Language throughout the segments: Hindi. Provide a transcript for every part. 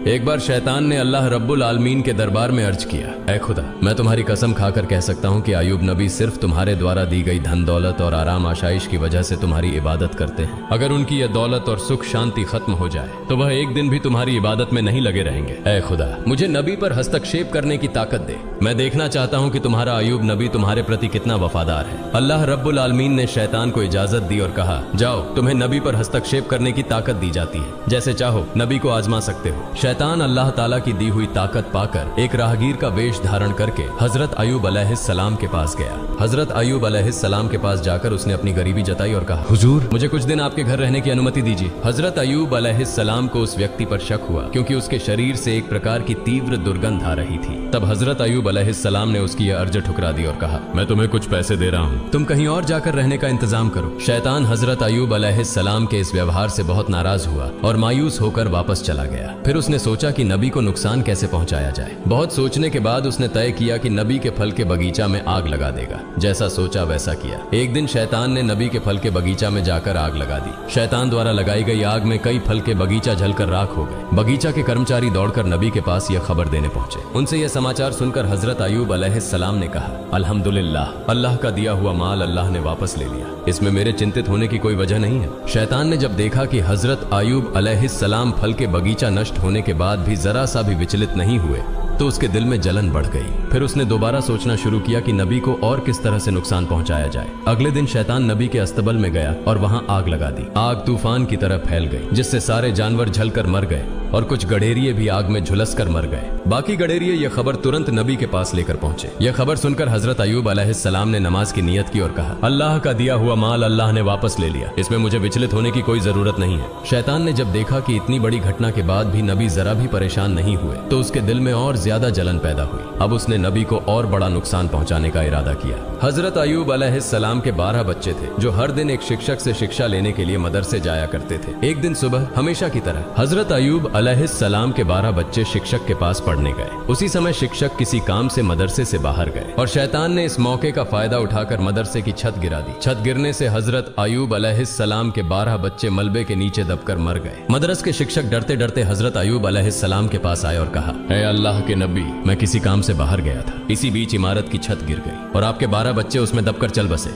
एक बार शैतान ने अल्लाह रब्बुल आलमीन के दरबार में अर्ज किया, ऐ खुदा, मैं तुम्हारी कसम खाकर कह सकता हूँ कि अयूब नबी सिर्फ तुम्हारे द्वारा दी गई धन दौलत और आराम आशाइश की वजह से तुम्हारी इबादत करते हैं। अगर उनकी यह दौलत और सुख शांति खत्म हो जाए तो वह एक दिन भी तुम्हारी इबादत में नहीं लगे रहेंगे। ऐ खुदा, मुझे नबी पर हस्तक्षेप करने की ताकत दे। मैं देखना चाहता हूँ कि तुम्हारा अयूब नबी तुम्हारे प्रति कितना वफादार है। अल्लाह रब्बुल आलमीन ने शैतान को इजाजत दी और कहा, जाओ, तुम्हें नबी पर हस्तक्षेप करने की ताकत दी जाती है, जैसे चाहो नबी को आजमा सकते हो। शैतान अल्लाह ताला की दी हुई ताकत पाकर एक राहगीर का वेश धारण करके हजरत अयूब अलैहिस्सलाम के पास गया। हजरत अयूब अलैहिस्सलाम के पास जाकर उसने अपनी गरीबी जताई और कहा, हुजूर, मुझे कुछ दिन आपके घर रहने की अनुमति दीजिए। हजरत अयूब अलैहिस्सलाम को उस व्यक्ति पर शक हुआ क्योंकि उसके शरीर से एक प्रकार की तीव्र दुर्गंध आ रही थी। तब हजरत अयूब अलैहिस्सलाम ने उसकी यह अर्ज ठुकरा दी और कहा, मैं तुम्हें कुछ पैसे दे रहा हूँ, तुम कहीं और जाकर रहने का इंतजाम करो। शैतान हजरत अयूब अलैहिस्सलाम के इस व्यवहार से बहुत नाराज हुआ और मायूस होकर वापस चला गया। फिर उसने सोचा कि नबी को नुकसान कैसे पहुंचाया जाए। बहुत सोचने के बाद उसने तय किया कि नबी के फल के बगीचा में आग लगा देगा। जैसा सोचा वैसा किया। एक दिन शैतान ने नबी के फल के बगीचा में जाकर आग लगा दी। शैतान द्वारा लगाई गई आग में कई फल के बगीचा जलकर राख हो गए। बगीचा के कर्मचारी दौड़कर नबी के पास यह खबर देने पहुंचे। उनसे यह समाचार सुनकर हजरत अयूब अलैहिस्सलाम ने कहा, अल्हम्दुलिल्लाह, अल्लाह का दिया हुआ माल अल्लाह ने वापस ले लिया, इसमें मेरे चिंतित होने की कोई वजह नहीं है। शैतान ने जब देखा कि हजरत अयूब अलैहिस्सलाम फल के बगीचा नष्ट होने के बाद भी जरा सा भी विचलित नहीं हुए तो उसके दिल में जलन बढ़ गई। फिर उसने दोबारा सोचना शुरू किया कि नबी को और किस तरह से नुकसान पहुंचाया जाए। अगले दिन शैतान नबी के अस्तबल में गया और वहां आग लगा दी। आग तूफान की तरह फैल गई, जिससे सारे जानवर जलकर मर गए और कुछ गडेरिये भी आग में झुलसकर मर गए। बाकी गडेरिये यह खबर तुरंत नबी के पास लेकर पहुंचे। यह खबर सुनकर हजरत अयूब अलैहिस्सलाम ने नमाज की नियत की और कहा, अल्लाह का दिया हुआ माल अल्लाह ने वापस ले लिया, इसमें मुझे विचलित होने की कोई जरूरत नहीं है। शैतान ने जब देखा कि इतनी बड़ी घटना के बाद भी नबी जरा भी परेशान नहीं हुए तो उसके दिल में और ज्यादा जलन पैदा हुई। अब उसने नबी को और बड़ा नुकसान पहुंचाने का इरादा किया। हजरत अयूब अलैहिस्सलाम के 12 बच्चे थे जो हर दिन एक शिक्षक से शिक्षा लेने के लिए मदरसे जाया करते थे। एक दिन सुबह हमेशा की तरह हजरत अयूब अलैहिस्सलाम के 12 बच्चे शिक्षक के पास पढ़ने गए। उसी समय शिक्षक किसी काम से मदरसे से बाहर गए और शैतान ने इस मौके का फायदा उठाकर मदरसे की छत गिरा दी। छत गिरने से हजरत अयूब अलैहिस्सलाम के 12 बच्चे मलबे के नीचे दबकर मर गए। मदरस के शिक्षक डरते डरते हजरत अयूब अलैहिस्सलाम के पास आए और कहा, ऐ अल्लाह के नबी, मैं किसी काम से बाहर गया था, इसी बीच इमारत की छत गिर गई और आपके 12 बच्चे उसमें दबकर चल बसे।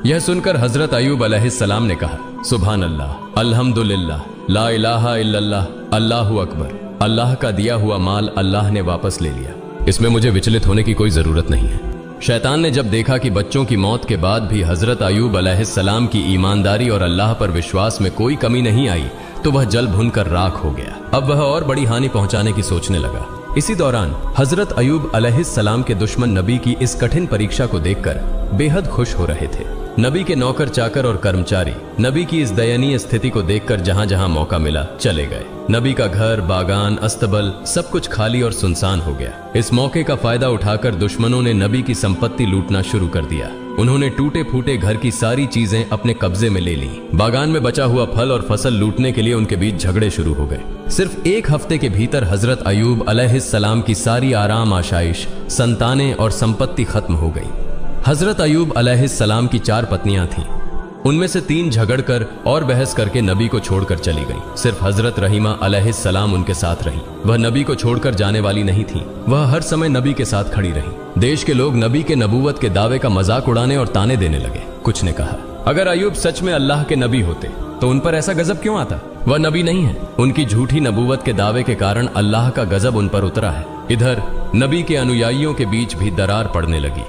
यह सुनकर हजरत अयूब अलैहिस्सलाम ने कहा, सुभान अल्लाह, अल्हम्दुलिल्लाह, ला इलाहा इल्लल्लाह, अल्लाहु अकबर, अल्लाह का दिया हुआ माल अल्लाह ने वापस ले लिया, इसमें मुझे विचलित होने की कोई जरूरत नहीं है। शैतान ने जब देखा कि बच्चों की मौत के बाद भी हजरत अयूब अलैहिस्सलाम की ईमानदारी और अल्लाह पर विश्वास में कोई कमी नहीं आई तो वह जल भुनकर राख हो गया। अब वह और बड़ी हानि पहुंचाने की सोचने लगा। इसी दौरान हजरत अयूब अलैहिस्सलाम के दुश्मन नबी की इस कठिन परीक्षा को देखकर बेहद खुश हो रहे थे। नबी के नौकर चाकर और कर्मचारी नबी की इस दयनीय स्थिति को देखकर जहां जहां मौका मिला चले गए। नबी का घर, बागान, अस्तबल सब कुछ खाली और सुनसान हो गया। इस मौके का फायदा उठाकर दुश्मनों ने नबी की संपत्ति लूटना शुरू कर दिया। उन्होंने टूटे फूटे घर की सारी चीजें अपने कब्जे में ले ली। बागान में बचा हुआ फल और फसल लूटने के लिए उनके बीच झगड़े शुरू हो गए। सिर्फ एक हफ्ते के भीतर हजरत अयूब अलैहिस्सलाम की सारी आराम आशाइश, संतानें और संपत्ति खत्म हो गई। हजरत अयूब अलैहिस्सलाम की 4 पत्नियां थीं। उनमें से 3 झगड़कर और बहस करके नबी को छोड़कर चली गईं। सिर्फ हजरत रहीमा अलैहिस्सलाम उनके साथ रही। वह नबी को छोड़कर जाने वाली नहीं थी। वह हर समय नबी के साथ खड़ी रही। देश के लोग नबी के नबूवत के दावे का मजाक उड़ाने और ताने देने लगे। कुछ ने कहा, अगर अयूब सच में अल्लाह के नबी होते तो उन पर ऐसा गजब क्यों आता? वह नबी नहीं है। उनकी झूठी नबूवत के दावे के कारण अल्लाह का गजब उन पर उतरा है। इधर नबी के अनुयायियों के बीच भी दरार पड़ने लगी।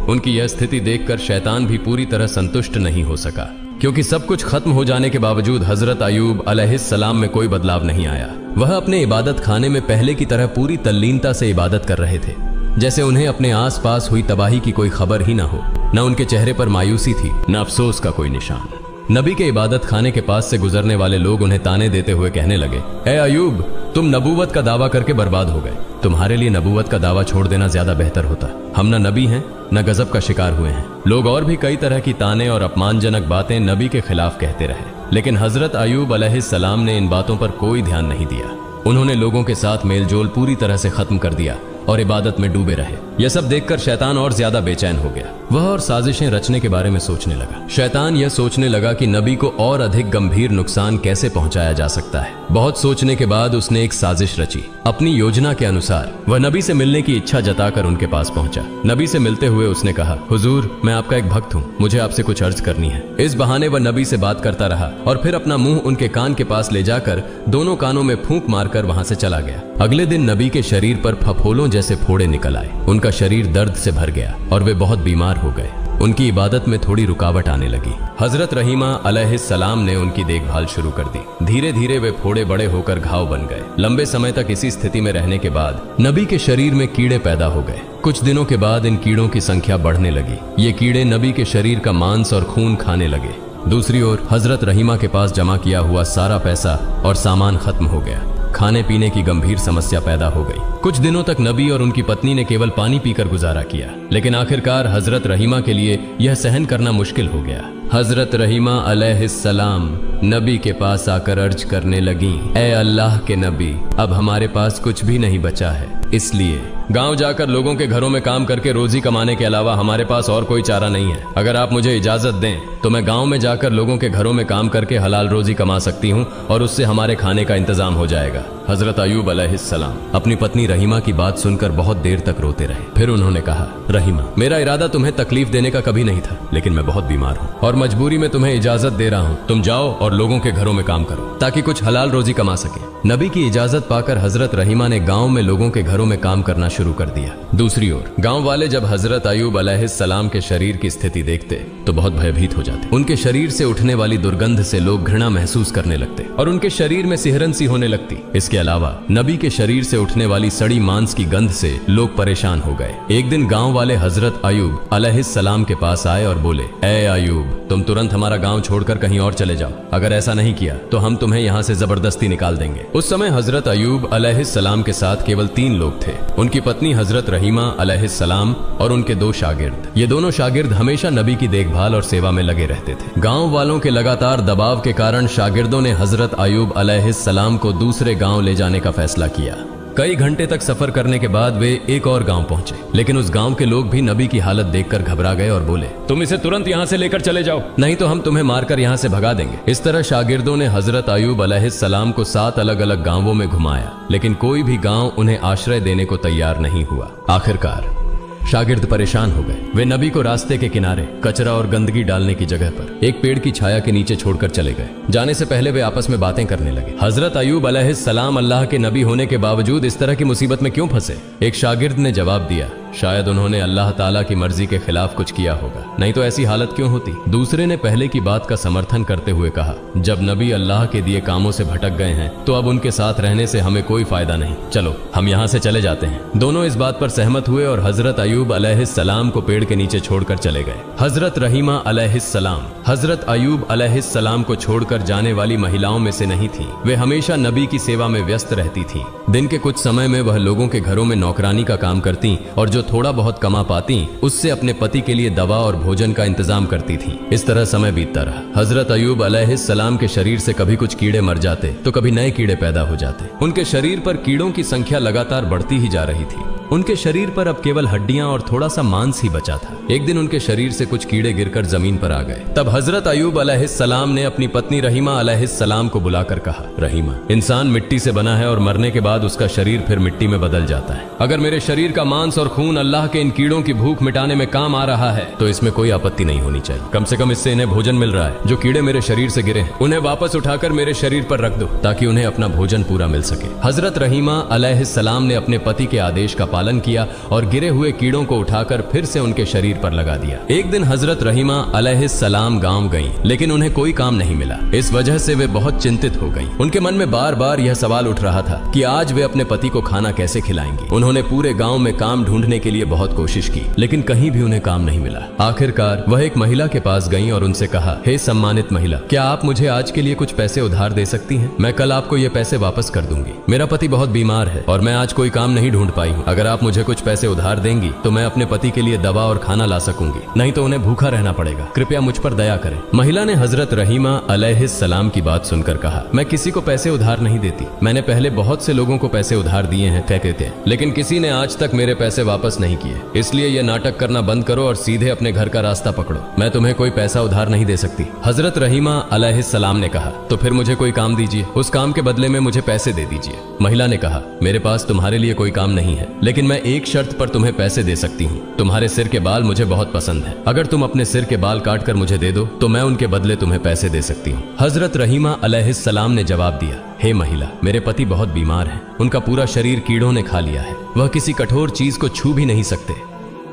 उनकी यह स्थिति देखकर शैतान भी पूरी तरह संतुष्ट नहीं हो सका, क्योंकि सब कुछ खत्म हो जाने के बावजूद हजरत अयूब अलैहिस्सलाम में कोई बदलाव नहीं आया। वह अपने इबादत खाने में पहले की तरह पूरी तल्लीनता से इबादत कर रहे थे, जैसे उन्हें अपने आसपास हुई तबाही की कोई खबर ही ना हो। न उनके चेहरे पर मायूसी थी, न अफसोस का कोई निशान। नबी के इबादत खाने के पास से गुजरने वाले लोग उन्हें ताने देते हुए कहने लगे, ए अयूब, तुम नबूवत का दावा करके बर्बाद हो गए। तुम्हारे लिए नबूवत का दावा छोड़ देना ज्यादा बेहतर होता। हम न नबी हैं, न गजब का शिकार हुए हैं। लोग और भी कई तरह की ताने और अपमानजनक बातें नबी के खिलाफ कहते रहे, लेकिन हजरत अयूब अलैहिस्सलाम ने इन बातों पर कोई ध्यान नहीं दिया। उन्होंने लोगों के साथ मेलजोल पूरी तरह से खत्म कर दिया और इबादत में डूबे रहे। यह सब देखकर शैतान और ज्यादा बेचैन हो गया। वह और साजिशें रचने के बारे में सोचने लगा। शैतान यह सोचने लगा कि नबी को और अधिक गंभीर नुकसान कैसे पहुंचाया जा सकता है। बहुत सोचने के बाद उसने एक साजिश रची। अपनी योजना के अनुसार वह नबी से मिलने की इच्छा जताकर उनके पास पहुंचा। नबी से मिलते हुए उसने कहा, हुजूर, मैं आपका एक भक्त हूँ, मुझे आपसे कुछ अर्ज करनी है। इस बहाने वह नबी से बात करता रहा और फिर अपना मुंह उनके कान के पास ले जाकर दोनों कानों में फूंक मारकर वहां से चला गया। अगले दिन नबी के शरीर पर फफोलों जैसे फोड़े निकल आए। उनका शरीर दर्द से भर गया और वे बहुत बीमार हो गए। उनकी इबादत में थोड़ी रुकावट आने लगी। हजरत रहीमा अलैहिस्सलाम ने उनकी देखभाल शुरू कर दी। धीरे धीरे वे फोड़े बड़े होकर घाव बन गए। लंबे समय तक इसी स्थिति में रहने के बाद नबी के शरीर में कीड़े पैदा हो गए। कुछ दिनों के बाद इन कीड़ों की संख्या बढ़ने लगी। ये कीड़े नबी के शरीर का मांस और खून खाने लगे। दूसरी ओर हजरत रहीमा के पास जमा किया हुआ सारा पैसा और सामान खत्म हो गया। खाने पीने की गंभीर समस्या पैदा हो गई। कुछ दिनों तक नबी और उनकी पत्नी ने केवल पानी पीकर गुजारा किया, लेकिन आखिरकार हजरत रहीमा के लिए यह सहन करना मुश्किल हो गया। हजरत रहीमा अलैहिस्सलाम नबी के पास आकर अर्ज करने लगी, ए अल्लाह के नबी, अब हमारे पास कुछ भी नहीं बचा है, इसलिए गांव जाकर लोगों के घरों में काम करके रोजी कमाने के अलावा हमारे पास और कोई चारा नहीं है। अगर आप मुझे इजाजत दें तो मैं गांव में जाकर लोगों के घरों में काम करके हलाल रोजी कमा सकती हूं और उससे हमारे खाने का इंतजाम हो जाएगा। हजरत अयूब अलैहिस्सलाम अपनी पत्नी रहीमा की बात सुनकर बहुत देर तक रोते रहे। फिर उन्होंने कहा, रहीमा, मेरा इरादा तुम्हें तकलीफ देने का कभी नहीं था, लेकिन मैं बहुत बीमार हूँ और मजबूरी में तुम्हें इजाजत दे रहा हूँ। तुम जाओ और लोगों के घरों में काम करो ताकि कुछ हलाल रोजी कमा सके। नबी की इजाजत पाकर हजरत रहीमा ने गांव में लोगों के घरों में काम करना शुरू कर दिया। दूसरी ओर गांव वाले जब हजरत अयूब अलैहिस्सलाम के शरीर की स्थिति देखते तो बहुत भयभीत हो जाते। उनके शरीर से उठने वाली दुर्गंध से लोग घृणा महसूस करने लगते और उनके शरीर में सिहरन सी होने लगती। इसके अलावा नबी के शरीर से उठने वाली सड़ी मांस की गंध से लोग परेशान हो गए। एक दिन गांव वाले हजरत अयूब अलैहिस्सलाम के पास आए और बोले, ए अयूब, तुम तुरंत हमारा गांव छोड़कर कहीं और चले जाओ। अगर ऐसा नहीं किया तो हम तुम्हें यहाँ से जबरदस्ती निकाल देंगे। उस समय हजरत अयूब अलैहिस्सलाम के साथ केवल 3 लोग थे, उनकी पत्नी हजरत रहीमा अलैहिस्सलाम और उनके 2 शागिर्द। ये दोनों शागिर्द हमेशा नबी की देखभाल और सेवा में लगे रहते थे। गांव वालों के लगातार दबाव के कारण शागिर्दों ने हजरत अयूब अलैहिस्सलाम को दूसरे गांव ले जाने का फैसला किया। कई घंटे तक सफर करने के बाद वे एक और गांव पहुंचे, लेकिन उस गांव के लोग भी नबी की हालत देखकर घबरा गए और बोले, तुम इसे तुरंत यहाँ से लेकर चले जाओ, नहीं तो हम तुम्हें मारकर यहाँ से भगा देंगे। इस तरह शागिर्दों ने हजरत अयूब अलैहिस्सलाम को 7 अलग अलग गांवों में घुमाया, लेकिन कोई भी गांव उन्हें आश्रय देने को तैयार नहीं हुआ। आखिरकार शागिर्द परेशान हो गए। वे नबी को रास्ते के किनारे कचरा और गंदगी डालने की जगह पर एक पेड़ की छाया के नीचे छोड़कर चले गए। जाने से पहले वे आपस में बातें करने लगे। हजरत अयूब अलैहिस्सलाम अल्लाह के नबी होने के बावजूद इस तरह की मुसीबत में क्यों फंसे? एक शागिर्द ने जवाब दिया, शायद उन्होंने अल्लाह ताला की मर्जी के खिलाफ कुछ किया होगा, नहीं तो ऐसी हालत क्यों होती। दूसरे ने पहले की बात का समर्थन करते हुए कहा, जब नबी अल्लाह के दिए कामों से भटक गए हैं तो अब उनके साथ रहने से हमें कोई फायदा नहीं, चलो हम यहाँ से चले जाते हैं। दोनों इस बात पर सहमत हुए और हजरत अयूब अलैहिस्सलाम को पेड़ के नीचे छोड़कर चले गए। हजरत रहीमा अलैहिस्सलाम हजरत अयूब अलैहिस्सलाम को छोड़कर जाने वाली महिलाओं में से नहीं थी। वे हमेशा नबी की सेवा में व्यस्त रहती थी। दिन के कुछ समय में वह लोगों के घरों में नौकरानी का काम करती और जो थोड़ा बहुत कमा पाती उससे अपने पति के लिए दवा और भोजन का इंतजाम करती थी। इस तरह समय बीतता रहा। हजरत अयूब अलैहिस्सलाम के शरीर से कभी कुछ कीड़े मर जाते तो कभी नए कीड़े पैदा हो जाते। उनके शरीर पर कीड़ों की संख्या लगातार बढ़ती ही जा रही थी। उनके शरीर पर अब केवल हड्डियां और थोड़ा सा मांस ही बचा था। एक दिन उनके शरीर से कुछ कीड़े गिरकर जमीन पर आ गए। तब हजरत अयूब अलैहिस्सलाम ने अपनी पत्नी रहीमा अलैहिस्सलाम को बुलाकर कहा, रहीमा, इंसान मिट्टी से बना है और मरने के बाद उसका शरीर फिर मिट्टी में बदल जाता है। अगर मेरे शरीर का मांस और खून अल्लाह के इन कीड़ों की भूख मिटाने में काम आ रहा है तो इसमें कोई आपत्ति नहीं होनी चाहिए। कम से कम इससे इन्हें भोजन मिल रहा है। जो कीड़े मेरे शरीर से गिरे हैं उन्हें वापस उठाकर मेरे शरीर पर रख दो ताकि उन्हें अपना भोजन पूरा मिल सके। हजरत रहीमा अलैहिस्सलाम ने अपने पति के आदेश का पालन किया और गिरे हुए कीड़ों को उठाकर फिर से उनके शरीर पर लगा दिया। एक दिन हजरत रहीमा अलैहिस्सलाम गांव गईं, लेकिन उन्हें कोई काम नहीं मिला। इस वजह से वे बहुत चिंतित हो गईं। उनके मन में बार बार यह सवाल उठ रहा था कि आज वे अपने पति को खाना कैसे खिलाएंगी। उन्होंने पूरे गांव में काम ढूंढने के लिए बहुत कोशिश की, लेकिन कहीं भी उन्हें काम नहीं मिला। आखिरकार वह एक महिला के पास गईं और उनसे कहा, हे सम्मानित महिला, क्या आप मुझे आज के लिए कुछ पैसे उधार दे सकती हैं? मैं कल आपको ये पैसे वापस कर दूंगी। मेरा पति बहुत बीमार है और मैं आज कोई काम नहीं ढूंढ पाई हूँ। अगर आप मुझे कुछ पैसे उधार देंगी तो मैं अपने पति के लिए दवा और खाना ला सकूंगी, नहीं तो उन्हें भूखा रहना पड़ेगा। कृपया मुझ पर दया करें। महिला ने हजरत रहीमा अलैहिस्सलाम की बात सुनकर कहा, मैं किसी को पैसे उधार नहीं देती। मैंने पहले बहुत से लोगों को पैसे उधार दिए हैं कहते हैं, लेकिन किसी ने आज तक मेरे पैसे वापस नहीं किए। इसलिए ये नाटक करना बंद करो और सीधे अपने घर का रास्ता पकड़ो। मैं तुम्हें कोई पैसा उधार नहीं दे सकती। हजरत रहीमा अलैहिस्सलाम ने कहा, तो फिर मुझे कोई काम दीजिए, उस काम के बदले में मुझे पैसे दे दीजिए। महिला ने कहा, मेरे पास तुम्हारे लिए कोई काम नहीं है, लेकिन मैं एक शर्त पर तुम्हें पैसे दे सकती हूँ। तुम्हारे सिर के बाल मुझे बहुत पसंद है। अगर तुम अपने सिर के बाल काट कर मुझे दे दो तो मैं उनके बदले तुम्हें पैसे दे सकती हूँ। हजरत रहीमा अलैहिस्सलाम ने जवाब दिया, हे महिला, मेरे पति बहुत बीमार हैं। उनका पूरा शरीर कीड़ों ने खा लिया है। वह किसी कठोर चीज को छू भी नहीं सकते।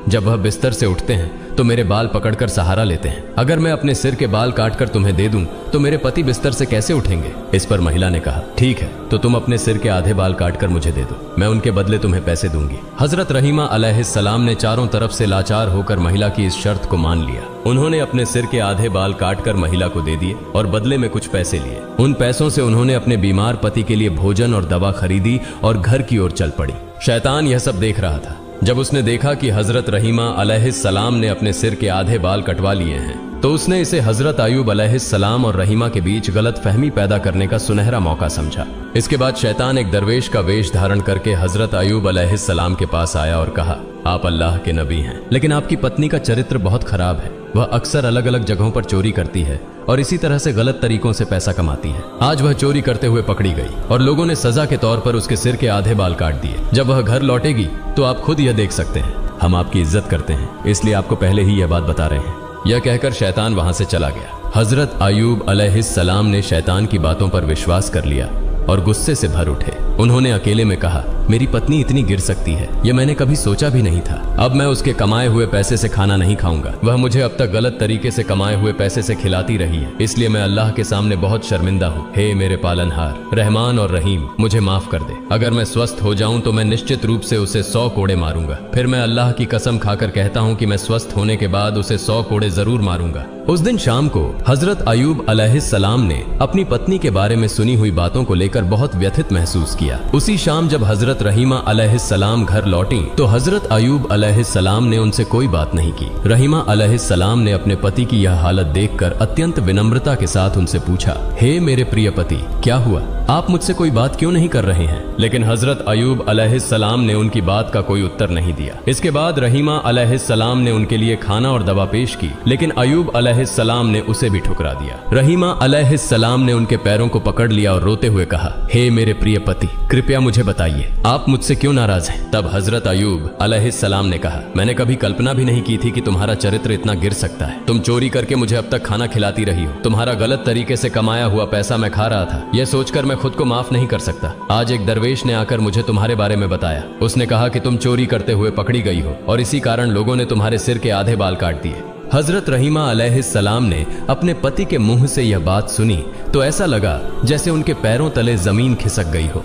जब वह बिस्तर से उठते हैं तो मेरे बाल पकड़कर सहारा लेते हैं। अगर मैं अपने सिर के बाल काटकर तुम्हें दे दूं तो मेरे पति बिस्तर से कैसे उठेंगे? इस पर महिला ने कहा, ठीक है, तो तुम अपने सिर के आधे बाल काटकर मुझे दे दो, मैं उनके बदले तुम्हें पैसे दूंगी। हजरत रहीमा अलैहिस्सलाम ने चारों तरफ से लाचार होकर महिला की इस शर्त को मान लिया। उन्होंने अपने सिर के आधे बाल काटकर महिला को दे दिए और बदले में कुछ पैसे लिए। उन पैसों से उन्होंने अपने बीमार पति के लिए भोजन और दवा खरीदी और घर की ओर चल पड़ी। शैतान यह सब देख रहा था। जब उसने देखा कि हजरत रहीमा अलैहिस्सलाम ने अपने सिर के आधे बाल कटवा लिए हैं, तो उसने इसे हजरत अय्यूब अलैहिस्सलाम और रहीमा के बीच गलत फहमी पैदा करने का सुनहरा मौका समझा। इसके बाद शैतान एक दरवेश का वेश धारण करके हजरत अय्यूब अलैहिस्सलाम के पास आया और कहा, आप अल्लाह के नबी हैं, लेकिन आपकी पत्नी का चरित्र बहुत खराब है। वह अक्सर अलग अलग जगहों पर चोरी करती है और इसी तरह से गलत तरीकों से पैसा कमाती है। आज वह चोरी करते हुए पकड़ी गई और लोगों ने सजा के तौर पर उसके सिर के आधे बाल काट दिए। जब वह घर लौटेगी तो आप खुद यह देख सकते हैं। हम आपकी इज्जत करते हैं, इसलिए आपको पहले ही यह बात बता रहे हैं। यह कहकर शैतान वहां से चला गया। हजरत अय्यूब अलैहिस्सलाम ने शैतान की बातों पर विश्वास कर लिया और गुस्से से भर उठे। उन्होंने अकेले में कहा, मेरी पत्नी इतनी गिर सकती है, यह मैंने कभी सोचा भी नहीं था। अब मैं उसके कमाए हुए पैसे से खाना नहीं खाऊंगा। वह मुझे अब तक गलत तरीके से कमाए हुए पैसे से खिलाती रही है, इसलिए मैं अल्लाह के सामने बहुत शर्मिंदा हूँ। हे मेरे पालनहार रहमान और रहीम, मुझे माफ कर दे। अगर मैं स्वस्थ हो जाऊं तो मैं निश्चित रूप से उसे 100 कोड़े मारूंगा। फिर मैं अल्लाह की कसम खाकर कहता हूँ कि मैं स्वस्थ होने के बाद उसे 100 कोड़े जरूर मारूंगा। उस दिन शाम को हजरत अय्यूब अलैहिस्सलाम ने अपनी पत्नी के बारे में सुनी हुई बातों को लेकर बहुत व्यथित महसूस किया। उसी शाम जब हजरत रहीमा अलैहिस्सलाम घर लौटी तो हजरत अय्यूब अलैहिस्सलाम ने उनसे कोई बात नहीं की। रहीमा अलैहिस्सलाम ने अपने पति की यह हालत देखकर अत्यंत विनम्रता के साथ उनसे पूछा, हे मेरे प्रिय पति, क्या हुआ? आप मुझसे कोई बात क्यों नहीं कर रहे हैं? लेकिन हजरत अय्यूब अलैहिस्सलाम ने उनकी बात का कोई उत्तर नहीं दिया। इसके बाद रहीमा अलैहिस्सलाम ने उनके लिए खाना और दवा पेश की, लेकिन अय्यूब अलैहिस्सलाम ने उसे भी ठुकरा दिया। रहीमा अलैहिस्सलाम ने उनके पैरों को पकड़ लिया और रोते हुए कहा, हे मेरे प्रिय पति, कृपया मुझे बताइए, आप मुझसे क्यों नाराज हैं? तब हजरत अय्यूब अलैहिस्सलाम ने कहा, मैंने कभी कल्पना भी नहीं की थी कि तुम्हारा चरित्र इतना गिर सकता है। तुम चोरी करके मुझे अब तक खाना खिलाती रही हो। तुम्हारा गलत तरीके से कमाया हुआ पैसा मैं खा रहा था। यह सोचकर मैं खुद को माफ नहीं कर सकता। आज एक दरवेश ने आकर मुझे तुम्हारे बारे में बताया। उसने कहा कि तुम चोरी करते हुए पकड़ी गई हो और इसी कारण लोगों ने तुम्हारे सिर के आधे बाल काट दिए। हजरत रहीमा अलैहिस्सलाम ने अपने पति के मुंह से यह बात सुनी तो ऐसा लगा जैसे उनके पैरों तले जमीन खिसक गई हो।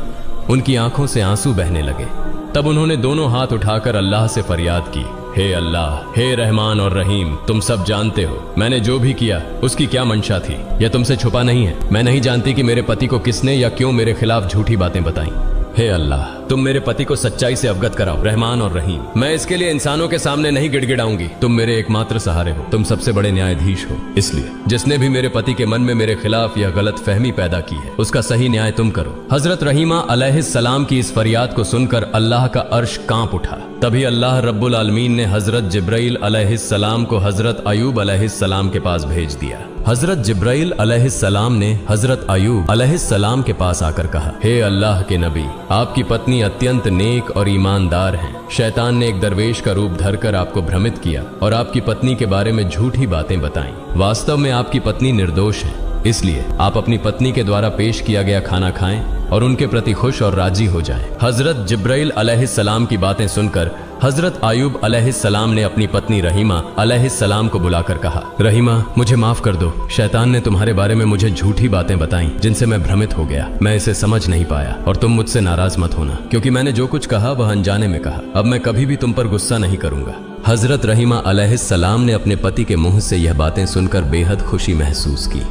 उनकी आंखों से आंसू बहने लगे। तब उन्होंने दोनों हाथ उठाकर अल्लाह से फरियाद की, हे अल्लाह, हे रहमान और रहीम, तुम सब जानते हो मैंने जो भी किया उसकी क्या मंशा थी। यह तुमसे छुपा नहीं है। मैं नहीं जानती कि मेरे पति को किसने या क्यों मेरे खिलाफ झूठी बातें बताई। हे अल्लाह, तुम मेरे पति को सच्चाई से अवगत कराओ, रहमान और रहीम। मैं इसके लिए इंसानों के सामने नहीं गिड़गिड़ाऊंगी। तुम मेरे एकमात्र सहारे हो। तुम सबसे बड़े न्यायाधीश हो। इसलिए जिसने भी मेरे पति के मन में मेरे खिलाफ यह गलत फहमी पैदा की है उसका सही न्याय तुम करो। हजरत रहीमा अलैहिस्सलाम की इस फरियाद को सुनकर अल्लाह का अर्श कांप उठा। तभी अल्लाह रब्बुल आलमीन ने हजरत जिब्राइल अलैहिस्सलाम को हजरत अय्यूब अलैहिस्सलाम के पास भेज दिया। हजरत जिब्राइल अलैहिस्सलाम ने हजरत अय्यूब अलैहिस्सलाम के पास आकर कहा, हे अल्लाह के नबी, आपकी पत्नी अत्यंत नेक और ईमानदार हैं। शैतान ने एक दरवेश का रूप धरकर आपको भ्रमित किया और आपकी पत्नी के बारे में झूठी बातें बताईं। वास्तव में आपकी पत्नी निर्दोष है। इसलिए आप अपनी पत्नी के द्वारा पेश किया गया खाना खाएं और उनके प्रति खुश और राजी हो जाएं। हजरत जिब्राइल अलैहिस्सलाम की बातें सुनकर हजरत अय्यूब अलैहिस्सलाम ने अपनी पत्नी रहीमा अलैहिस्सलाम को बुलाकर कहा, रहीमा, मुझे माफ कर दो। शैतान ने तुम्हारे बारे में मुझे झूठी बातें बताई जिनसे मैं भ्रमित हो गया। मैं इसे समझ नहीं पाया और तुम मुझसे नाराज मत होना, क्योंकि मैंने जो कुछ कहा वह अनजाने में कहा। अब मैं कभी भी तुम पर गुस्सा नहीं करूंगा। हजरत रहीमा अलैहिस्सलाम ने अपने पति के मुंह से यह बातें सुनकर बेहद खुशी महसूस की।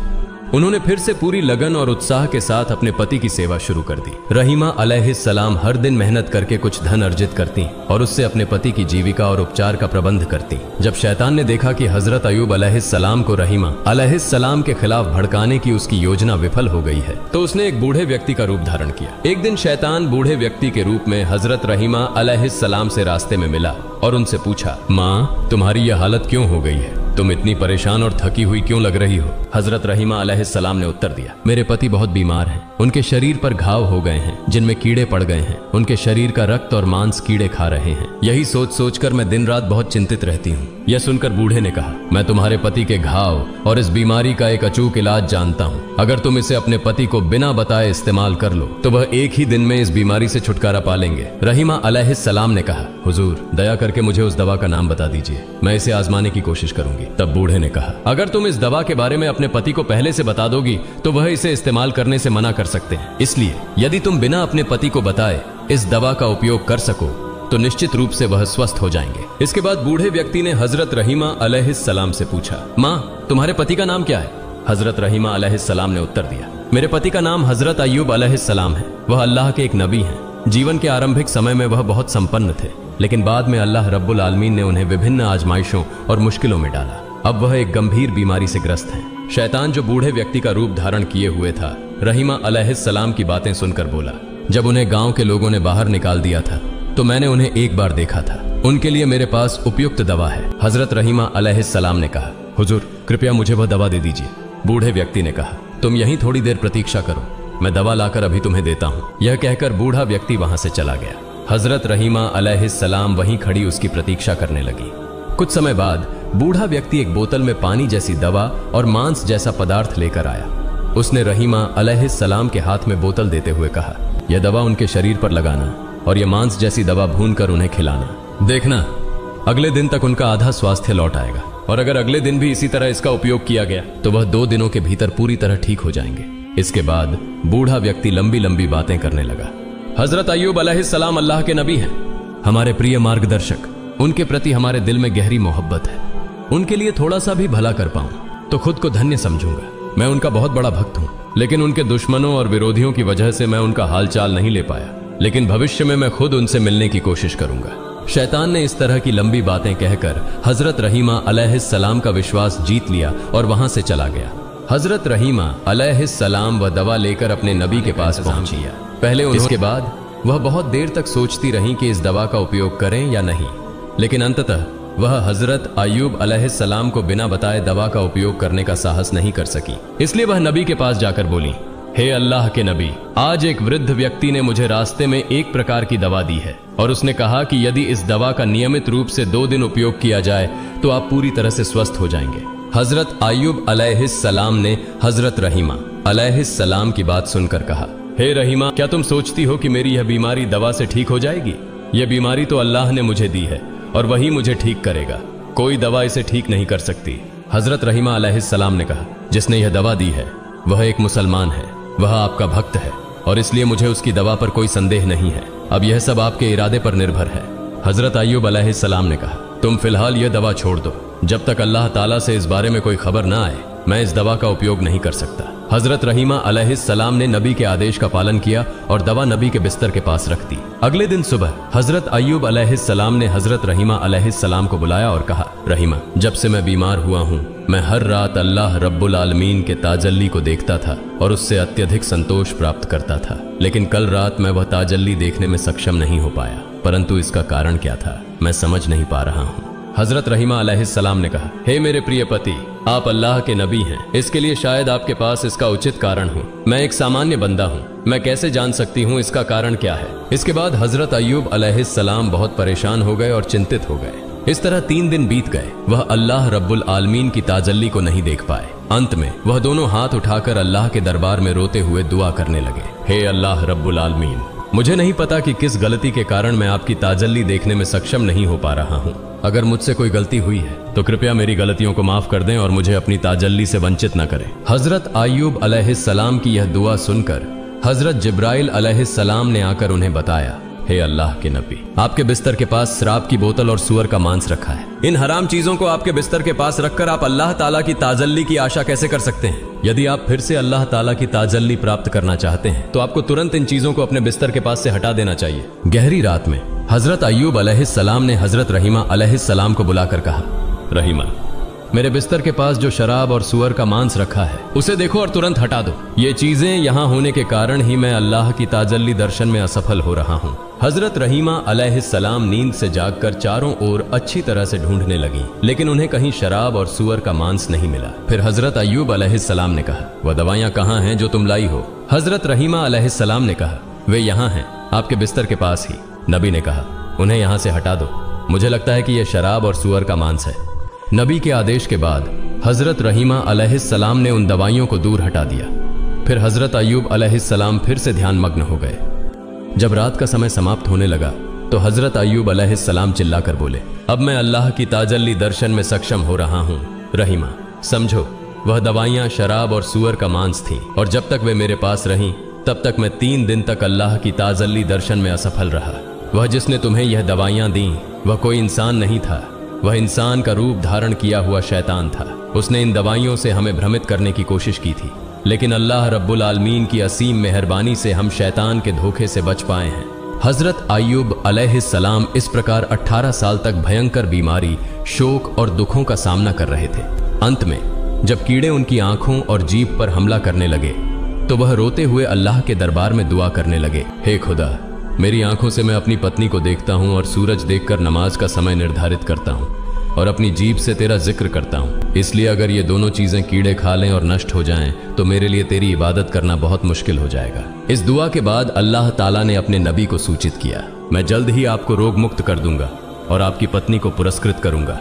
उन्होंने फिर से पूरी लगन और उत्साह के साथ अपने पति की सेवा शुरू कर दी। रहीमा अलैहिस्सलाम हर दिन मेहनत करके कुछ धन अर्जित करती और उससे अपने पति की जीविका और उपचार का प्रबंध करती। जब शैतान ने देखा कि हजरत अय्यूब अलैहिस्सलाम को रहीमा अलैहिस्सलाम के खिलाफ भड़काने की उसकी योजना विफल हो गई है, तो उसने एक बूढ़े व्यक्ति का रूप धारण किया। एक दिन शैतान बूढ़े व्यक्ति के रूप में हजरत रहीमा अलैहिस्सलाम से रास्ते में मिला और उनसे पूछा, माँ, तुम्हारी यह हालत क्यों हो गई है? तुम इतनी परेशान और थकी हुई क्यों लग रही हो? हजरत रहीमा अलैहिस्सलाम ने उत्तर दिया, मेरे पति बहुत बीमार हैं। उनके शरीर पर घाव हो गए हैं जिनमें कीड़े पड़ गए हैं। उनके शरीर का रक्त और मांस कीड़े खा रहे हैं। यही सोच सोचकर मैं दिन रात बहुत चिंतित रहती हूँ। यह सुनकर बूढ़े ने कहा, मैं तुम्हारे पति के घाव और इस बीमारी का एक अचूक इलाज जानता हूँ। अगर तुम इसे अपने पति को बिना बताए इस्तेमाल कर लो तो वह एक ही दिन में इस बीमारी से छुटकारा पा लेंगे। रहीमा अलैहिस्सलाम ने कहा, हुजूर, दया करके मुझे उस दवा का नाम बता दीजिए, मैं इसे आजमाने की कोशिश करूंगी। तब बूढ़े ने कहा, अगर तुम इस दवा के बारे में अपने पति को पहले से बता दोगी तो वह इसे इस्तेमाल करने से मना कर सकते हैं। इसलिए यदि तुम बिना अपने पति को बताए इस दवा का उपयोग कर सको तो निश्चित रूप से वह स्वस्थ हो जाएंगे। इसके बाद बूढ़े व्यक्ति ने हजरत रहीमा अलैहिस्सलाम से पूछा, माँ, तुम्हारे पति का नाम क्या है? हजरत रहीमा अलैहिस्सलाम ने उत्तर दिया, मेरे पति का नाम हजरत अय्यूब अलैहिस्सलाम है। वह अल्लाह के एक नबी हैं। जीवन के आरंभिक समय में वह बहुत संपन्न थे, लेकिन बाद में अल्लाह रब्बुल आलमीन ने उन्हें विभिन्न आजमाइशों और मुश्किलों में डाला। अब वह एक गंभीर बीमारी से ग्रस्त हैं। शैतान, जो बूढ़े व्यक्ति का रूप धारण किए हुए था, रहीमा अलैहिस्सलाम की बातें सुनकर बोला, जब उन्हें गांव के लोगों ने बाहर निकाल दिया था तो मैंने उन्हें एक बार देखा था। उनके लिए मेरे पास उपयुक्त दवा है। हजरत रहीमा अलैहिस्सलाम ने कहा, हुजूर, कृपया मुझे वह दवा दे दीजिए। बूढ़े व्यक्ति ने कहा, तुम यहीं थोड़ी देर प्रतीक्षा करो, मैं दवा लाकर अभी तुम्हें देता हूँ। यह कहकर बूढ़ा व्यक्ति वहां से चला गया। हजरत रहीमा अलैहिस्सलाम वहीं खड़ी उसकी प्रतीक्षा करने लगी। कुछ समय बाद बूढ़ा व्यक्ति एक बोतल में पानी जैसी दवा और मांस जैसा पदार्थ लेकर आया। उसने रहीमा अलैहिस्सलाम के हाथ में बोतल देते हुए कहा, यह दवा उनके शरीर पर लगाना और यह मांस जैसी दवा भूनकर उन्हें खिलाना। देखना, अगले दिन तक उनका आधा स्वास्थ्य लौट आएगा, और अगर अगले दिन भी इसी तरह इसका उपयोग किया गया तो वह 2 दिनों के भीतर पूरी तरह ठीक हो जाएंगे। इसके बाद बूढ़ा व्यक्ति लंबी लंबी बातें करने लगा। हजरत अय्यूब अलैहिस्सलाम अल्लाह के नबी हैं, हमारे प्रिय मार्गदर्शक। उनके प्रति हमारे दिल में गहरी मोहब्बत है। उनके लिए थोड़ा सा भी भला कर पाऊं तो खुद को धन्य समझूंगा। मैं उनका बहुत बड़ा भक्त हूं, लेकिन उनके दुश्मनों और विरोधियों की वजह से मैं उनका हालचाल नहीं ले पाया, लेकिन भविष्य में मैं खुद उनसे मिलने की कोशिश करूंगा। शैतान ने इस तरह की लंबी बातें कहकर हजरत रहीमा अलैहिस्सलाम का विश्वास जीत लिया और वहां से चला गया। हजरत रहीमा अलैहिस्सलाम वह दवा लेकर अपने नबी के पास पहुंची। पहले उसके बाद वह बहुत देर तक सोचती रही कि इस दवा का उपयोग करें या नहीं, लेकिन अंततः वह हजरत अय्यूब अलैहिस्सलाम को बिना बताए दवा का उपयोग करने का साहस नहीं कर सकी। इसलिए वह नबी के पास जाकर बोली, हे अल्लाह के नबी, आज एक वृद्ध व्यक्ति ने मुझे रास्ते में एक प्रकार की दवा दी है और उसने कहा कि यदि इस दवा का नियमित रूप से 2 दिन उपयोग किया जाए तो आप पूरी तरह से स्वस्थ हो जाएंगे। हजरत अय्यूब अलैहिस्सलाम ने हजरत रहीमा अलैहिस्सलाम की बात सुनकर कहा, हे रहीमा, क्या तुम सोचती हो कि मेरी यह बीमारी दवा से ठीक हो जाएगी? यह बीमारी तो अल्लाह ने मुझे दी है और वही मुझे ठीक करेगा, कोई दवा इसे ठीक नहीं कर सकती। हजरत रहीमा अलैहिस्सलाम ने कहा, जिसने यह दवा दी है वह एक मुसलमान है, वह आपका भक्त है और इसलिए मुझे उसकी दवा पर कोई संदेह नहीं है। अब यह सब आपके इरादे पर निर्भर है। हजरत अय्यूब अलैहिस्सलाम ने कहा, तुम फिलहाल यह दवा छोड़ दो, जब तक अल्लाह ताला से इस बारे में कोई खबर ना आए मैं इस दवा का उपयोग नहीं कर सकता। हजरत रहीमा अलैहिस्सलाम ने नबी के आदेश का पालन किया और दवा नबी के बिस्तर के पास रख दी। अगले दिन सुबह हजरत अय्यूब अलैहिस्सलाम ने हजरत रहीमा अलैहिस्सलाम को बुलाया और कहा, रहीमा, जब से मैं बीमार हुआ हूँ मैं हर रात अल्लाह रब्बुल आलमीन के ताजल्ली को देखता था और उससे अत्यधिक संतोष प्राप्त करता था, लेकिन कल रात मैं वह ताजल्ली देखने में सक्षम नहीं हो पाया, परंतु इसका कारण क्या था मैं समझ नहीं पा रहा हूँ। हजरत रहीमा अलैहिस्सलाम ने कहा, हे मेरे प्रिय पति, आप अल्लाह के नबी हैं, इसके लिए शायद आपके पास इसका उचित कारण हो। मैं एक सामान्य बंदा हूँ, मैं कैसे जान सकती हूँ इसका कारण क्या है? इसके बाद हजरत अय्यूब अलैहिस्सलाम बहुत परेशान हो गए और चिंतित हो गए। इस तरह 3 दिन बीत गए, वह अल्लाह रब्बुल आलमीन की ताजल्ली को नहीं देख पाए। अंत में वह दोनों हाथ उठाकर अल्लाह के दरबार में रोते हुए दुआ करने लगे, हे अल्लाह रब्बुल आलमीन, मुझे नहीं पता कि किस गलती के कारण मैं आपकी ताजल्ली देखने में सक्षम नहीं हो पा रहा हूँ। अगर मुझसे कोई गलती हुई है तो कृपया मेरी गलतियों को माफ कर दें और मुझे अपनी ताजल्ली से वंचित न करें। हजरत अय्यूब अलैहिस्सलाम की यह दुआ सुनकर हजरत जिब्राइल अलैहिस्सलाम ने आकर उन्हें बताया हे अल्लाह के नबी, आपके बिस्तर के पास शराब की बोतल और सूअर का मांस रखा है। इन हराम चीजों को आपके बिस्तर के पास रखकर आप अल्लाह ताला की ताजल्ली की आशा कैसे कर सकते हैं? यदि आप फिर से अल्लाह ताला की ताजल्ली प्राप्त करना चाहते हैं तो आपको तुरंत इन चीजों को अपने बिस्तर के पास से हटा देना चाहिए। गहरी रात में हजरत अय्यूब अलैहिस्सलाम ने हजरत रहीमा अलैहिस्सलाम को बुलाकर कहा, रहीमा, मेरे बिस्तर के पास जो शराब और सूअर का मांस रखा है उसे देखो और तुरंत हटा दो। ये चीजें यहाँ होने के कारण ही मैं अल्लाह की ताजल्ली दर्शन में असफल हो रहा हूँ। हजरत रहीमा अलैहिस्सलाम नींद से जागकर चारों ओर अच्छी तरह से ढूंढने लगी, लेकिन उन्हें कहीं शराब और सूअर का मांस नहीं मिला। फिर हजरत अय्यूब अलैहिस्सलाम ने कहा, वह दवाइयाँ कहाँ हैं जो तुम लाई हो? हजरत रहीमा अलैहिस्सलाम ने कहा, वे यहाँ हैं, आपके बिस्तर के पास ही। नबी ने कहा, उन्हें यहाँ से हटा दो, मुझे लगता है कि यह शराब और सूअर का मांस है। नबी के आदेश के बाद हजरत रहीमा अलैहिस्सलाम ने उन दवाइयों को दूर हटा दिया। फिर हजरत अय्यूब अलैहिस्सलाम फिर से ध्यान मग्न हो गए। जब रात का समय समाप्त होने लगा तो हजरत अय्यूब अलैहिस्सलाम चिल्लाकर बोले, अब मैं अल्लाह की ताजल्ली दर्शन में सक्षम हो रहा हूँ। रहीमा, समझो, वह दवाइयाँ शराब और सूअर का मांस थी, और जब तक वे मेरे पास रहीं तब तक मैं 3 दिन तक अल्लाह की ताजल्ली दर्शन में असफल रहा। वह जिसने तुम्हें यह दवाइयाँ दी वह कोई इंसान नहीं था, वह इंसान का रूप धारण किया हुआ शैतान था। उसने इन दवाइयों से हमें भ्रमित करने की कोशिश की थी, लेकिन अल्लाह रब्बुल आलमीन की असीम मेहरबानी से हम शैतान के धोखे से बच पाए हैं। हजरत अय्यूब अलैहिस्सलाम इस प्रकार 18 साल तक भयंकर बीमारी, शोक और दुखों का सामना कर रहे थे। अंत में जब कीड़े उनकी आंखों और जीभ पर हमला करने लगे तो वह रोते हुए अल्लाह के दरबार में दुआ करने लगे, हे खुदा, मेरी आंखों से मैं अपनी पत्नी को देखता हूँ और सूरज देखकर नमाज का समय निर्धारित करता हूँ, और अपनी जीभ से तेरा जिक्र करता हूँ। इसलिए अगर ये दोनों चीजें कीड़े खा लें और नष्ट हो जाएं तो मेरे लिए तेरी इबादत करना बहुत मुश्किल हो जाएगा। इस दुआ के बाद अल्लाह ताला ने अपने नबी को सूचित किया, मैं जल्द ही आपको रोग मुक्त कर दूंगा और आपकी पत्नी को पुरस्कृत करूंगा।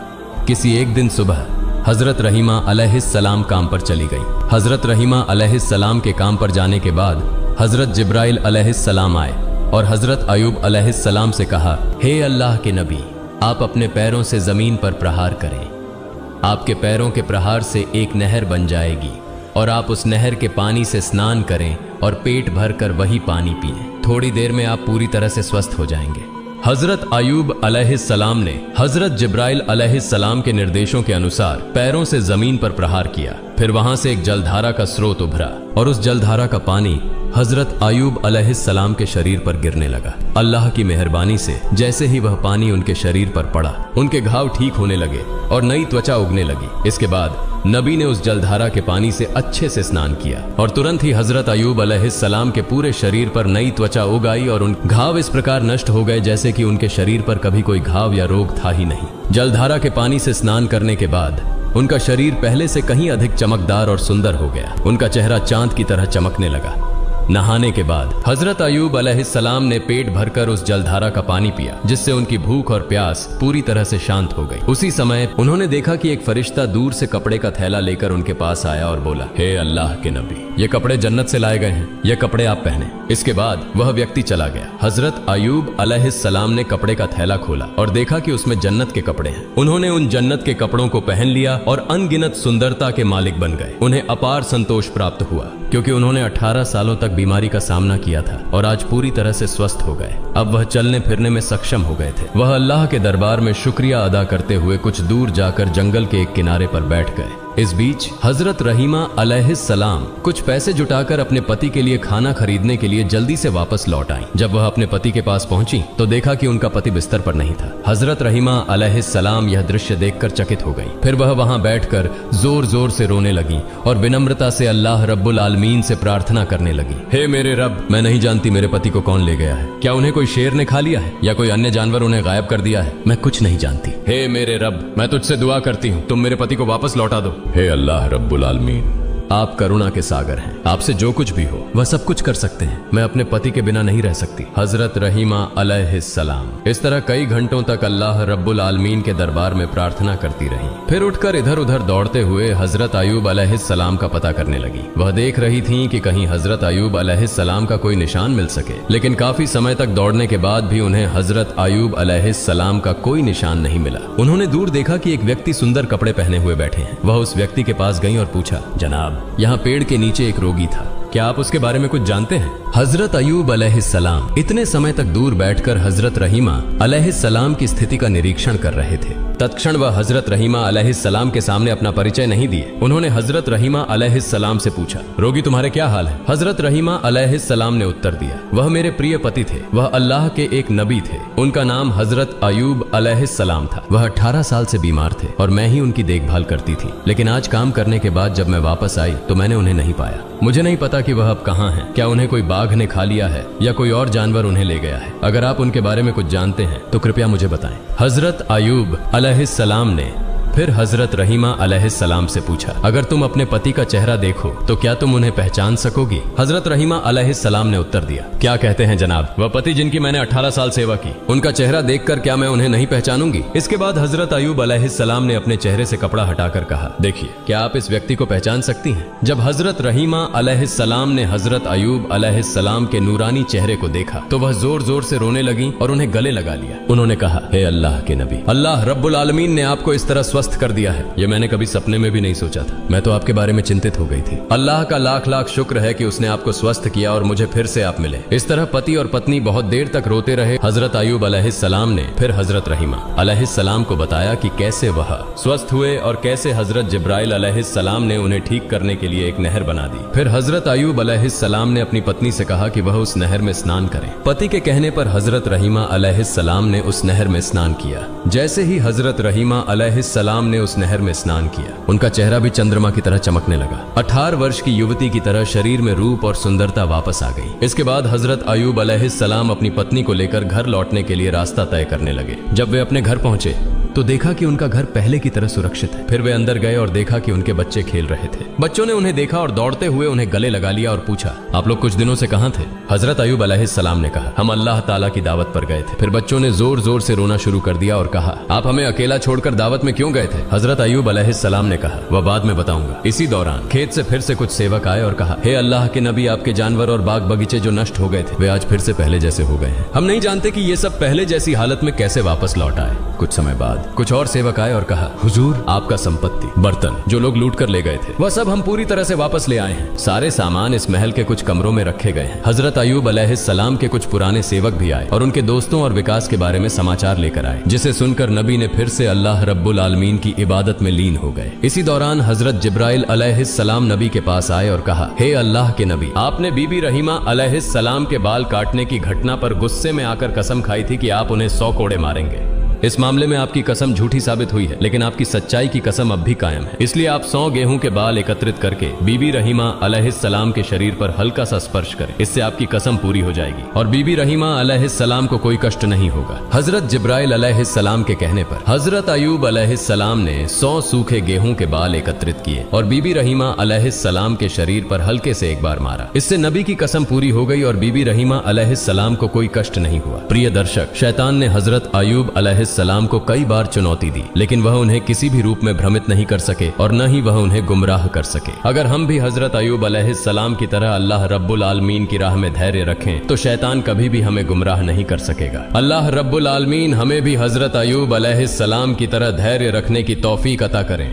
किसी एक दिन सुबह हजरत रहीमा अलैहिस्सलाम काम पर चली गई। हजरत रहीमा अलैहिस्सलाम के काम पर जाने के बाद हजरत जिब्राइल अलैहिस्सलाम आए और हजरत अय्यूब अलैहिस्सलाम से कहा, हे अल्लाह के नबी, आप अपने पैरों से जमीन पर प्रहार करें। आपके पैरों के प्रहार से एक नहर बन जाएगी और आप उस नहर के पानी से स्नान करें और पेट भरकर वही पानी पिएं। थोड़ी देर में आप पूरी तरह से स्वस्थ हो जाएंगे। हजरत अय्यूब अलैहिस्सलाम ने हजरत जिब्राइल अलैहिस्सलाम के निर्देशों के अनुसार पैरों से जमीन पर प्रहार किया। फिर वहां से एक जलधारा का स्रोत उभरा और उस जलधारा का पानी हजरत अय्यूब अलैहिस्सलाम के शरीर पर गिरने लगा। अल्लाह की मेहरबानी से जैसे ही वह पानी उनके शरीर पर पड़ा, उनके घाव ठीक होने लगे और नई त्वचा उगने लगी। इसके बाद नबी ने उस जलधारा के पानी से अच्छे से स्नान किया और तुरंत ही हजरत अय्यूब अलैहिस्सलाम के पूरे शरीर पर नई त्वचा उग आई और उन घाव इस प्रकार नष्ट हो गए जैसे कि उनके शरीर पर कभी कोई घाव या रोग था ही नहीं। जलधारा के पानी से स्नान करने के बाद उनका शरीर पहले से कहीं अधिक चमकदार और सुंदर हो गया। उनका चेहरा चांद की तरह चमकने लगा। नहाने के बाद हजरत अय्यूब अलैहिस्सलाम ने पेट भरकर उस जलधारा का पानी पिया, जिससे उनकी भूख और प्यास पूरी तरह से शांत हो गई। उसी समय उन्होंने देखा कि एक फरिश्ता दूर से कपड़े का थैला लेकर उनके पास आया और बोला, हे अल्लाह के नबी, ये कपड़े जन्नत से लाए गए हैं, ये कपड़े आप पहने। इसके बाद वह व्यक्ति चला गया। हजरत अय्यूब अलैहिस्सलाम ने कपड़े का थैला खोला और देखा कि उसमें जन्नत के कपड़े हैं। उन्होंने उन जन्नत के कपड़ों को पहन लिया और अनगिनत सुंदरता के मालिक बन गए। उन्हें अपार संतोष प्राप्त हुआ क्योंकि उन्होंने 18 सालों तक बीमारी का सामना किया था और आज पूरी तरह से स्वस्थ हो गए। अब वह चलने फिरने में सक्षम हो गए थे। वह अल्लाह के दरबार में शुक्रिया अदा करते हुए कुछ दूर जाकर जंगल के एक किनारे पर बैठ गए। इस बीच हजरत रहीमा अलैहिस्सलाम कुछ पैसे जुटाकर अपने पति के लिए खाना खरीदने के लिए जल्दी से वापस लौट आई। जब वह अपने पति के पास पहुंची तो देखा कि उनका पति बिस्तर पर नहीं था। हजरत रहीमा अलैहिस्सलाम यह दृश्य देखकर चकित हो गई। फिर वह वहां बैठकर जोर जोर से रोने लगी और विनम्रता से अल्लाह रब्बुल आलमीन से प्रार्थना करने लगी, हे मेरे रब, मैं नहीं जानती मेरे पति को कौन ले गया है। क्या उन्हें कोई शेर ने खा लिया है या कोई अन्य जानवर उन्हें गायब कर दिया है? मैं कुछ नहीं जानती। हे मेरे रब, मैं तुझसे दुआ करती हूँ, तुम मेरे पति को वापस लौटा दो। हे अल्लाह रब्बुल आलमीन, आप करुणा के सागर हैं। आपसे जो कुछ भी हो वह सब कुछ कर सकते हैं। मैं अपने पति के बिना नहीं रह सकती। हजरत रहीमा अलैहिस्सलाम इस तरह कई घंटों तक अल्लाह रब्बुल आलमीन के दरबार में प्रार्थना करती रही। फिर उठकर इधर उधर दौड़ते हुए हजरत अय्यूब अलैहिस्सलाम का पता करने लगी। वह देख रही थी कि कहीं हजरत अय्यूब अलैहिस्सलाम का कोई निशान मिल सके, लेकिन काफी समय तक दौड़ने के बाद भी उन्हें हजरत अय्यूब अलैहिस्सलाम का कोई निशान नहीं मिला। उन्होंने दूर देखा कि एक व्यक्ति सुंदर कपड़े पहने हुए बैठे हैं। वह उस व्यक्ति के पास गई और पूछा, जनाब, यहाँ पेड़ के नीचे एक रोगी था, क्या आप उसके बारे में कुछ जानते हैं? हजरत अयूब अलैहिस्सलाम इतने समय तक दूर बैठकर हजरत रहीमा अलैहिस्सलाम की स्थिति का निरीक्षण कर रहे थे। तत्क्षण वह हजरत रहीमा अलैहिस्सलाम के सामने अपना परिचय नहीं दिए। उन्होंने हजरत रहीमा अलैहिस्सलाम से पूछा, रोगी तुम्हारे क्या हाल है? हजरत रहीमा अलैहिस्सलाम ने उत्तर दिया, वह मेरे प्रिय पति थे, वह अल्लाह के एक नबी थे, उनका नाम हजरत अयूब अलैहिस्सलाम था। वह 18 साल से बीमार थे और मैं ही उनकी देखभाल करती थी, लेकिन आज काम करने के बाद जब मैं वापस आई तो मैंने उन्हें नहीं पाया। मुझे नहीं पता कि वह अब कहाँ हैं। क्या उन्हें कोई बाघ ने खा लिया है या कोई और जानवर उन्हें ले गया है? अगर आप उनके बारे में कुछ जानते हैं तो कृपया मुझे बताएं। हजरत अयूब अलैहिस्सलाम ने फिर हजरत रहीमा अलैहिस्सलाम से पूछा, अगर तुम अपने पति का चेहरा देखो तो क्या तुम उन्हें पहचान सकोगी? हजरत रहीमा अलैहिस्सलाम ने उत्तर दिया, क्या कहते हैं जनाब, वह पति जिनकी मैंने 18 साल सेवा की, उनका चेहरा देखकर क्या मैं उन्हें नहीं पहचानूंगी? इसके बाद हजरत अयूब अलैहिस्सलाम ने अपने चेहरे से कपड़ा हटाकर कहा, देखिए क्या आप इस व्यक्ति को पहचान सकती हैं? जब हजरत रहीमा अलैहिस्सलाम ने हजरत अयूब अलैहिस्सलाम के नूरानी चेहरे को देखा तो वह जोर जोर से रोने लगी और उन्हें गले लगा लिया। उन्होंने कहा, हे अल्लाह के नबी, अल्लाह रब्बुल आलमीन ने आपको इस तरह स्वस्थ कर दिया है, यह मैंने कभी सपने में भी नहीं सोचा था। मैं तो आपके बारे में चिंतित हो गई थी। अल्लाह का लाख लाख शुक्र है कि उसने आपको स्वस्थ किया और मुझे फिर से आप मिले। इस तरह पति और पत्नी बहुत देर तक रोते रहे। हजरत अयूब अलैहिस्सलाम ने फिर हजरत रहीमा अलैहिस्सलाम को बताया कि कैसे वह स्वस्थ हुए और कैसे हजरत जिब्राइल अलैहिस्सलाम ने उन्हें ठीक करने के लिए एक नहर बना दी। फिर हजरत अयूब अलैहिस्सलाम ने अपनी पत्नी से कहा कि वह उस नहर में स्नान करें। पति के कहने पर हजरत रहीमा अलैहिस्सलाम ने उस नहर में स्नान किया। जैसे ही हजरत रहीमा अलैहिस्सलाम ने उस नहर में स्नान किया, उनका चेहरा भी चंद्रमा की तरह चमकने लगा। 18 वर्ष की युवती की तरह शरीर में रूप और सुंदरता वापस आ गई। इसके बाद हजरत अयूब अलैहिस्सलाम अपनी पत्नी को लेकर घर लौटने के लिए रास्ता तय करने लगे। जब वे अपने घर पहुंचे तो देखा कि उनका घर पहले की तरह सुरक्षित है। फिर वे अंदर गए और देखा कि उनके बच्चे खेल रहे थे। बच्चों ने उन्हें देखा और दौड़ते हुए उन्हें गले लगा लिया और पूछा, आप लोग कुछ दिनों से कहां थे? हजरत अयूब अलैहिस्सलाम ने कहा, हम अल्लाह ताला की दावत पर गए थे। फिर बच्चों ने जोर जोर से रोना शुरू कर दिया और कहा, आप हमें अकेला छोड़कर दावत में क्यों गए थे? हजरत अयूब अलैहिस्सलाम ने कहा, वह बाद में बताऊंगा। इसी दौरान खेत से फिर से कुछ सेवक आए और कहा, हे अल्लाह के नबी, आपके जानवर और बाग बगीचे जो नष्ट हो गए थे वे आज फिर से पहले जैसे हो गए हैं। हम नहीं जानते कि ये सब पहले जैसी हालत में कैसे वापस लौट आए। कुछ समय बाद कुछ और सेवक आए और कहा, हुजूर, आपका संपत्ति, बर्तन जो लोग लूट कर ले गए थे वह सब हम पूरी तरह से वापस ले आए हैं। सारे सामान इस महल के कुछ कमरों में रखे गए हैं। हजरत अयूब अलैहिस्सलाम के कुछ पुराने सेवक भी आए और उनके दोस्तों और विकास के बारे में समाचार लेकर आए, जिसे सुनकर नबी ने फिर से अल्लाह रब्बुल आलमीन की इबादत में लीन हो गए। इसी दौरान हजरत जिब्राइल अलैहिस्सलाम नबी के पास आए और कहा, हे अल्लाह के नबी, आपने बीबी रहीमा अलैहिस्सलाम के बाल काटने की घटना पर गुस्से में आकर कसम खाई थी कि आप उन्हें 100 कोड़े मारेंगे। इस मामले में आपकी कसम झूठी साबित हुई है, लेकिन आपकी सच्चाई की कसम अब भी कायम है। इसलिए आप 100 गेहूं के बाल एकत्रित करके बीबी रहीमा अलैहिस्सलाम के शरीर पर हल्का सा स्पर्श करें। इससे आपकी कसम पूरी हो जाएगी और बीबी रहीमा अलैहिस्सलाम को कोई कष्ट नहीं होगा। हजरत जिब्राइल अलैहिस्सलाम के कहने पर हजरत अयूब अलैहिस्सलाम ने 100 सूखे गेहूं के बाल एकत्रित किए और बीबी रहीमा अलैहिस्सलाम के शरीर पर हल्के से एक बार मारा। इससे नबी की कसम पूरी हो गई और बीबी रहीमा अलैहिस्सलाम को कोई कष्ट नहीं हुआ। प्रिय दर्शक, शैतान ने हजरत अयूब अलैहिस्सलाम को कई बार चुनौती दी, लेकिन वह उन्हें किसी भी रूप में भ्रमित नहीं कर सके और न ही वह उन्हें गुमराह कर सके। अगर हम भी हजरत अयूब अलैहिस्सलाम की तरह अल्लाह रब्बुल आलमीन की राह में धैर्य रखें तो शैतान कभी भी हमें गुमराह नहीं कर सकेगा। अल्लाह रब्बुल आलमीन हमें भी हजरत अयूब अलैहिस्सलाम की तरह धैर्य रखने की तौफीक अता करें।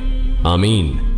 आमीन।